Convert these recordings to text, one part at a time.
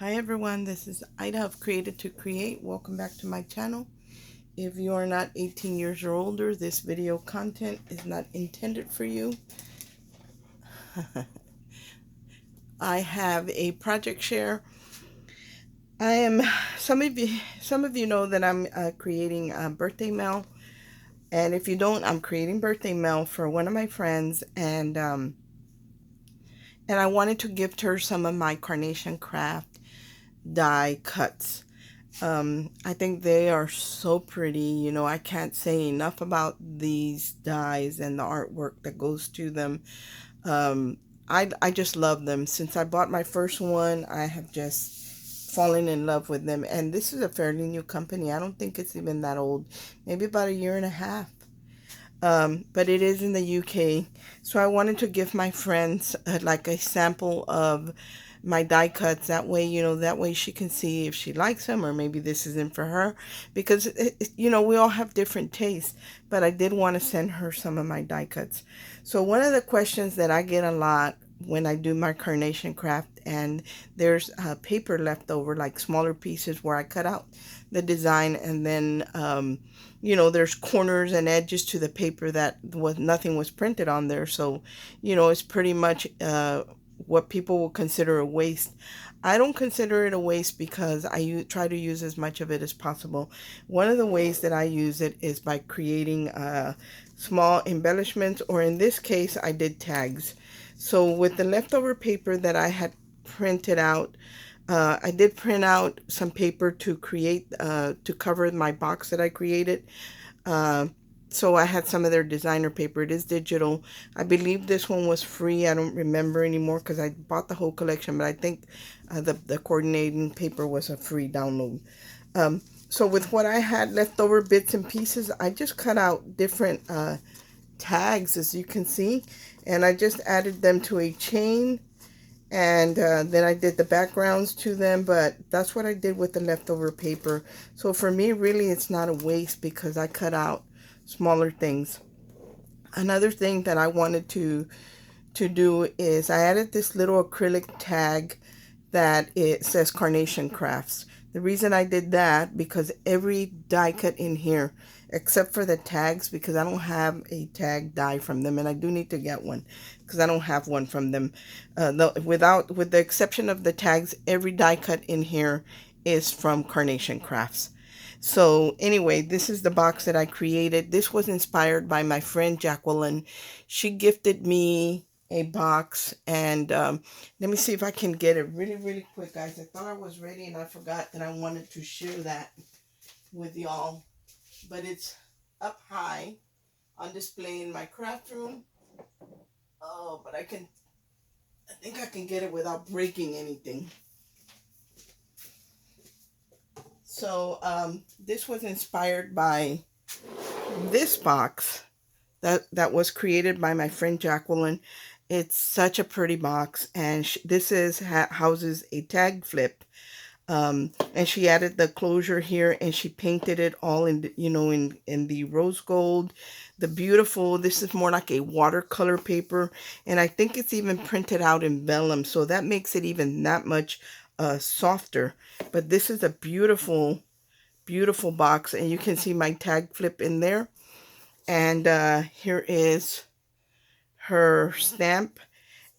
Hi everyone, this is Ida of Created to Create. Welcome back to my channel. If you are not 18 years or older, this video content is not intended for you. I have a project share. I am some of you know that I'm creating a birthday mail, and if you don't, I'm creating birthday mail for one of my friends, and I wanted to gift her some of my carnation craft die cuts. I think they are so pretty. You know, I can't say enough about these dies and the artwork that goes to them. Um, I just love them. Since I bought my first one, I have just fallen in love with them. And this is a fairly new company. I don't think it's even that old. Maybe about a year and a half. But it is in the UK. So I wanted to give my friends like a sample of my die cuts. That way, you know, that way she can see if she likes them or maybe this isn't for her. Because, you know, we all have different tastes. But I did want to send her some of my die cuts. So one of the questions that I get a lot when I do my carnation craft, and there's paper left over, like smaller pieces where I cut out the design, and then you know, there's corners and edges to the paper that was nothing was printed on there. So, you know, it's pretty much what people will consider a waste. I don't consider it a waste because try to use as much of it as possible. One of the ways that I use it is by creating small embellishments, or in this case, I did tags. So with the leftover paper that I had printed out, I did print out some paper to create, to cover my box that I created. Uh, so I had some of their designer paper. It is digital. I believe this one was free. I don't remember anymore because I bought the whole collection, but I think the coordinating paper was a free download. So with what I had leftover bits and pieces, I just cut out different tags, as you can see, and I just added them to a chain, and then I did the backgrounds to them. But that's what I did with the leftover paper. So for me, really, it's not a waste because I cut out smaller things. Another thing that I wanted to do is I added this little acrylic tag that it says Carnation Crafts. The reason I did that, because every die cut in here, except for the tags, because I don't have a tag die from them, and I do need to get one because I don't have one from them. With the exception of the tags, every die cut in here is from Carnation Crafts. So anyway, this is the box that I created. This was inspired by my friend Jacqueline. She gifted me a box, and let me see if I can get it really quick, guys. I thought I was ready and I forgot that I wanted to share that with y'all. But it's up high on display in my craft room. Oh, but I think I can get it without breaking anything. So this was inspired by this box that was created by my friend Jacqueline. It's such a pretty box, and houses a tag flip. And she added the closure here, and she painted it all in, you know, in the rose gold, the beautiful. This is more like a watercolor paper, and I think it's even printed out in vellum, so that makes it even that much softer. But this is a beautiful box, and you can see my tag flip in there. And here is her stamp,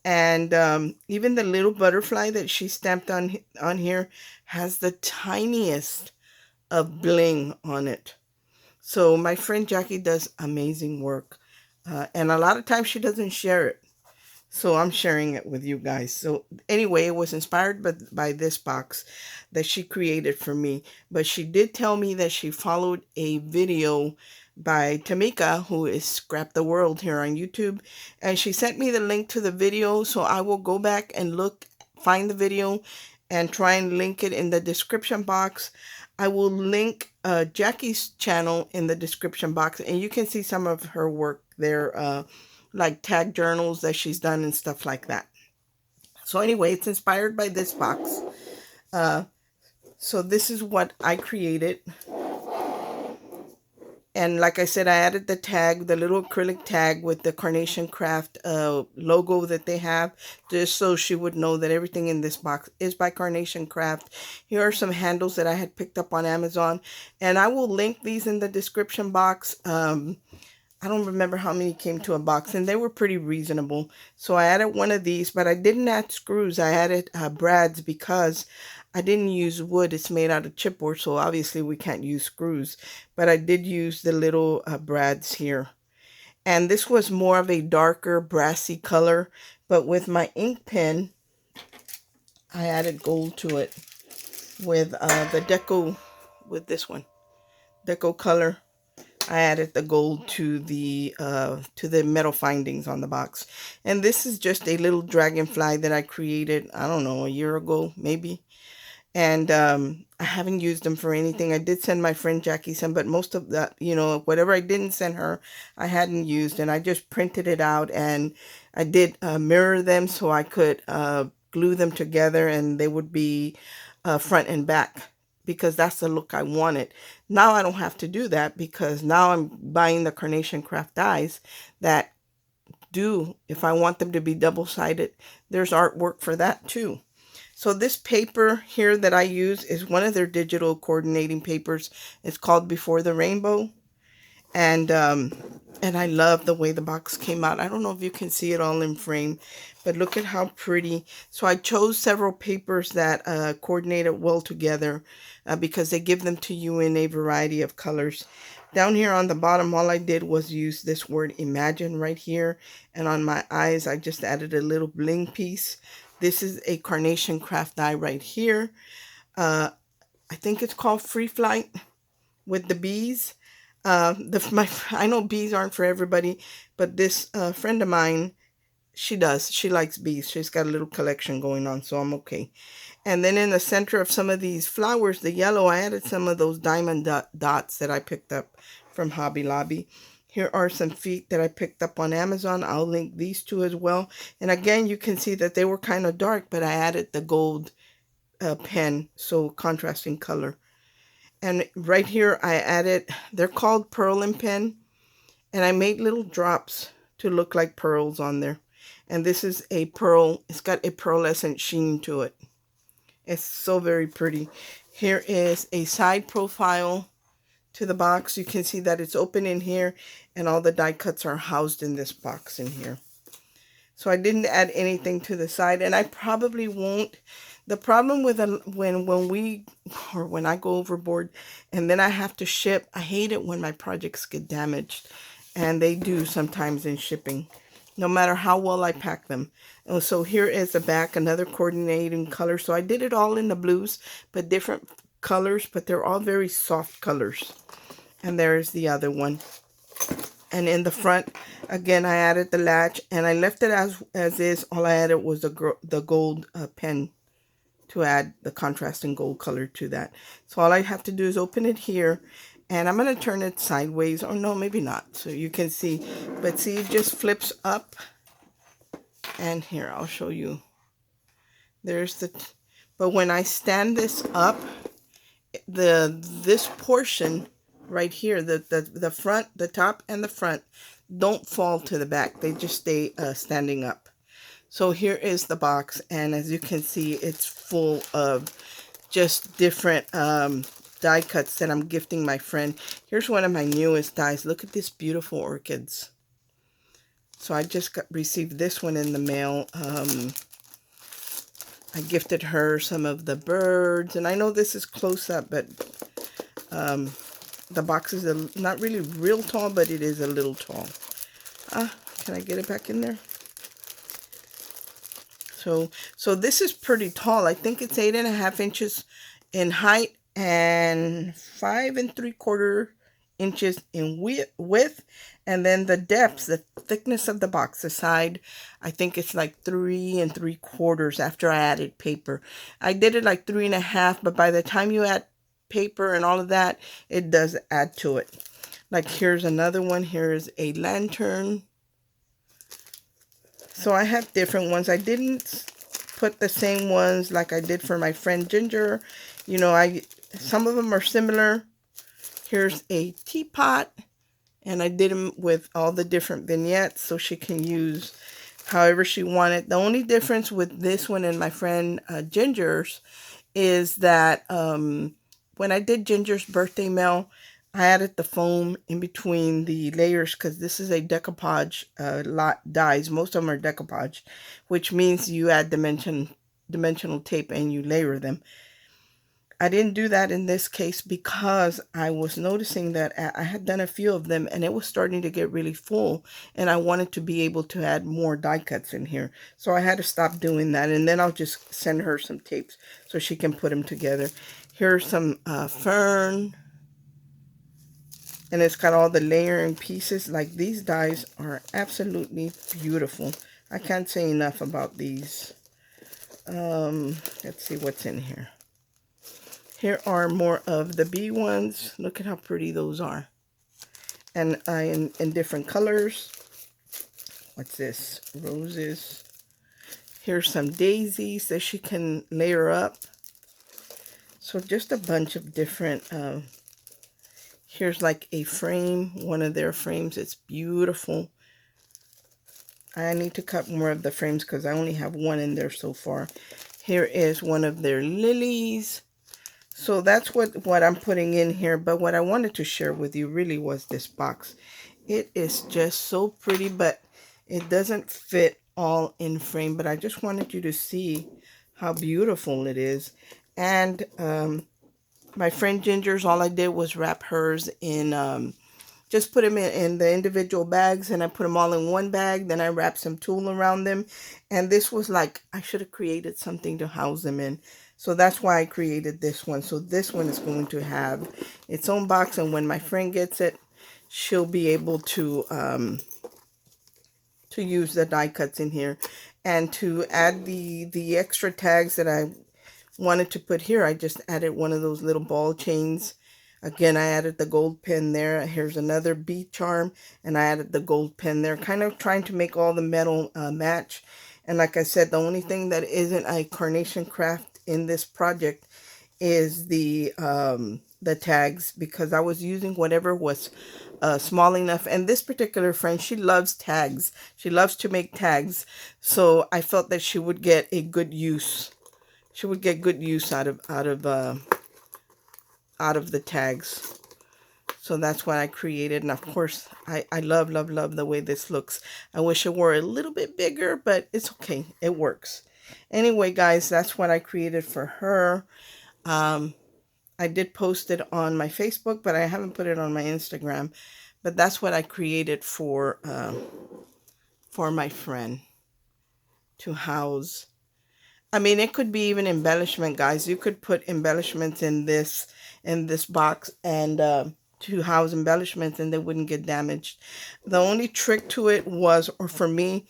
and even the little butterfly that she stamped on here has the tiniest of bling on it. So my friend Jackie does amazing work, and a lot of times she doesn't share it, so I'm sharing it with you guys. So anyway, it was inspired by this box that she created for me. But she did tell me that she followed a video by Tamika, who is Scrap the World here on YouTube. And she sent me the link to the video, so I will go back and find the video and try and link it in the description box. I will link Jackie's channel in the description box, and you can see some of her work there, like tag journals that she's done and stuff like that. So anyway, it's inspired by this box. So this is what I created. And like I said, I added the tag, the little acrylic tag with the Carnation Craft logo that they have, just so she would know that everything in this box is by Carnation Craft. Here are some handles that I had picked up on Amazon, and I will link these in the description box. I don't remember how many came to a box, and they were pretty reasonable. So I added one of these, but I didn't add screws. I added brads because I didn't use wood. It's made out of chipboard, so obviously we can't use screws. But I did use the little brads here. And this was more of a darker brassy color, but with my ink pen, I added gold to it with the deco, with this one, deco color. I added the gold to the metal findings on the box. And this is just a little dragonfly that I created, I don't know, a year ago, maybe. And I haven't used them for anything. I did send my friend Jackie some, but most of that, you know, whatever I didn't send her, I hadn't used. And I just printed it out, and I did mirror them so I could glue them together, and they would be front and back, because that's the look I wanted. Now I don't have to do that, because now I'm buying the Carnation Craft dies that do, if I want them to be double-sided, there's artwork for that too. So this paper here that I use is one of their digital coordinating papers. It's called Before the Rainbow. And I love the way the box came out. I don't know if you can see it all in frame, but look at how pretty. So I chose several papers that coordinated well together because they give them to you in a variety of colors. Down here on the bottom, all I did was use this word imagine right here. And on my eyes, I just added a little bling piece. This is a Carnation Craft die right here. I think it's called Free Flight with the bees. I know bees aren't for everybody, but this friend of mine, she does. She likes bees. She's got a little collection going on, so I'm okay. And then in the center of some of these flowers, the yellow, I added some of those diamond dots that I picked up from Hobby Lobby. Here are some feet that I picked up on Amazon. I'll link these two as well. And again, you can see that they were kind of dark, but I added the gold pen, so contrasting color. And right here, I added, they're called Pearl and Pen. And I made little drops to look like pearls on there. And this is a pearl. It's got a pearlescent sheen to it. It's so very pretty. Here is a side profile to the box. You can see that it's open in here, and all the die cuts are housed in this box in here. So I didn't add anything to the side, and I probably won't. The problem with when I go overboard and then I have to ship, I hate it when my projects get damaged, and they do sometimes in shipping, no matter how well I pack them. And so here is the back, another coordinating color. So I did it all in the blues, but different colors, but they're all very soft colors. And there's the other one. And in the front, again, I added the latch, and I left it as is. All I added was the gold pen to add the contrasting gold color to that. So all I have to do is open it here, and I'm going to turn it sideways, or no, maybe not, so you can see. But see, it just flips up, and here, I'll show you. There's but when I stand this up, this portion right here, the front, the top and the front don't fall to the back. They just stay standing up. So here is the box, and as you can see, it's full of just different die cuts that I'm gifting my friend. Here's one of my newest dies. Look at this beautiful orchids. So I just received this one in the mail. I gifted her some of the birds, and I know this is close up, but the box is not really real tall, but it is a little tall. Can I get it back in there? So this is pretty tall. I think it's 8.5 inches in height and 5 3/4 inches in width. And then the depth, the thickness of the box, the side, I think it's like 3 3/4 after I added paper. I did it like 3.5, but by the time you add paper and all of that, it does add to it. Like here's another one. Here's a lantern. So I have different ones. I didn't put the same ones like I did for my friend Ginger. You know, some of them are similar. Here's a teapot, and I did them with all the different vignettes so she can use however she wanted. The only difference with this one and my friend Ginger's is that when I did Ginger's birthday mail, I added the foam in between the layers because this is a decoupage dies. Most of them are decoupage, which means you add dimensional tape and you layer them. I didn't do that in this case because I was noticing that I had done a few of them and it was starting to get really full, and I wanted to be able to add more die cuts in here. So I had to stop doing that, and then I'll just send her some tapes so she can put them together. Here's some fern, and it's got all the layering pieces. Like, these dies are absolutely beautiful. I can't say enough about these. Let's see what's in here. Here are more of the bee ones. Look at how pretty those are. And in different colors. What's this? Roses. Here's some daisies that she can layer up. So just a bunch of different, here's like a frame, one of their frames. It's beautiful. I need to cut more of the frames because I only have one in there so far. Here is one of their lilies. So that's what I'm putting in here. But what I wanted to share with you really was this box. It is just so pretty, but it doesn't fit all in frame. But I just wanted you to see how beautiful it is. And my friend Ginger's, all I did was wrap hers in, just put them in the individual bags, and I put them all in one bag. Then I wrapped some tulle around them. And this was like, I should have created something to house them in. So that's why I created this one. So this one is going to have its own box, and when my friend gets it, she'll be able to use the die cuts in here. And to add the extra tags that I wanted to put here, I just added one of those little ball chains. Again, I added the gold pin there. Here's another bee charm, and I added the gold pin there, kind of trying to make all the metal match. And like I said, the only thing that isn't a carnation craft in this project is the tags, because I was using whatever was small enough. And this particular friend, she loves tags. She loves to make tags. So I felt that she would get a good use. She would get good use out of the tags. So that's what I created. And of course, I love, love, love the way this looks. I wish it were a little bit bigger, but it's okay. It works. Anyway, guys, that's what I created for her. I did post it on my Facebook, but I haven't put it on my Instagram. But that's what I created for my friend to house. I mean, it could be even embellishment, guys. You could put embellishments in this box and to house embellishments, and they wouldn't get damaged. The only trick to it was, or for me,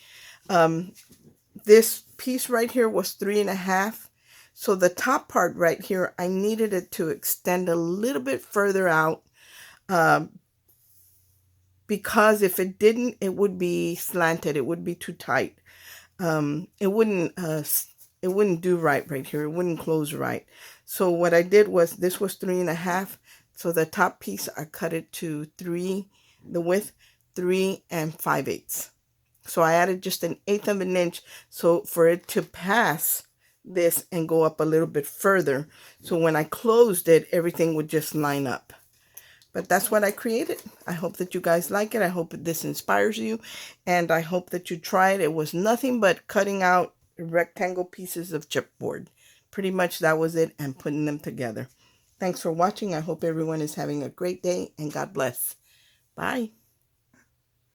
this piece right here was 3.5. So the top part right here, I needed it to extend a little bit further out, because if it didn't, it would be slanted. It would be too tight. It wouldn't do right here. It wouldn't close right. So what I did was, this was 3.5. So the top piece, I cut it to 3, the width 3 5/8. So I added just 1/8 of an inch, so for it to pass this and go up a little bit further. So when I closed it, everything would just line up. But that's what I created. I hope that you guys like it. I hope this inspires you, and I hope that you try it. It was nothing but cutting out rectangle pieces of chipboard. Pretty much that was it, and putting them together. Thanks for watching. I hope everyone is having a great day, and God bless. Bye.